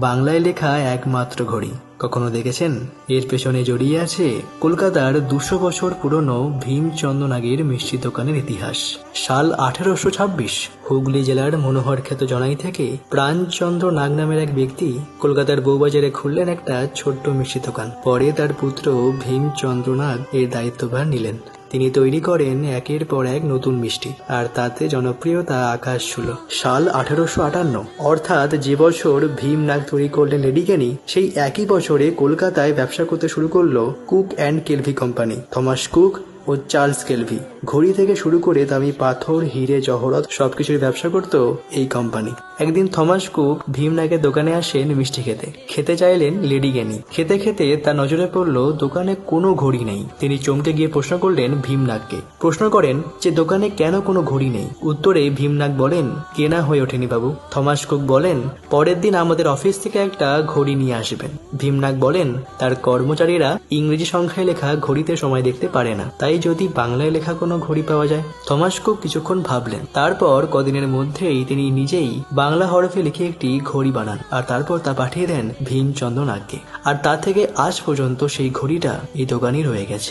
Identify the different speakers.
Speaker 1: বাংলায় লেখা একমাত্র ঘড়ি কখনো দেখেছেন? এর পেছনে জড়িয়ে আছে কলকাতার 200 বছর পুরনো ভীমচন্দ্র নাগের মিষ্টি দোকানের ইতিহাস। সাল 1826 হুগলি জেলার মনোহরক্ষেত জনাই থেকে প্রাণচন্দ্র নাগ নামের এক ব্যক্তি কলকাতার বউবাজারে খুললেন একটা ছোট্ট মিষ্টি দোকান। পরে তার পুত্র ভীমচন্দ্র নাগ এর দায়িত্বভার নিলেন। তিনি তৈরি করেন একের পর এক নতুন মিষ্টি, আর তাতে জনপ্রিয়তা আকাশ ছুঁল। সাল 1858, অর্থাৎ যে বছর ভীম নাগ তৈরি করলেন লেডিকেনি, সেই একই বছরে কলকাতায় ব্যবসা করতে শুরু করলো Cook and Kelvy company. Thomas Cook ও চার্লস কেলভি। ঘড়ি থেকে শুরু করে দামি পাথর, হিরে, জহরত সবকিছুর ব্যবসা করত এই কোম্পানি। একদিন থমাস কুক ভীম নাগের দোকানে আসেন মিষ্টি খেতে চাইলেন লেডিকেনি। খেতে খেতে তার নজরে পড়লো দোকানে কোনো ঘড়ি নেই। তিনি চমকে গিয়ে প্রশ্ন করলেন ভীম নাগকে। প্রশ্ন করেন যে দোকানে কেন কোনো ঘড়ি নেই। উত্তরে ভীম নাগ বলেন, কেনা হয়ে ওঠেনি বাবু। থমাস কুক বলেন, পরের দিন আমাদের অফিস থেকে একটা ঘড়ি নিয়ে আসবেন। ভীম নাগ বলেন, তার কর্মচারীরা ইংরেজি সংখ্যায় লেখা ঘড়িতে সময় দেখতে পারে না, তাই যদি বাংলায় লেখা কোনো ঘড়ি পাওয়া যায়। থমাস কুক কিছুক্ষণ ভাবলেন। তারপর কদিনের মধ্যেই তিনি নিজেই বাংলা হরফে লিখে একটি ঘড়ি বানান, আর তারপর তা পাঠিয়ে দেন ভীমচন্দ্র নাগকে। আর তা থেকে আজ পর্যন্ত সেই ঘড়িটা এই দোকানই রয়ে গেছে।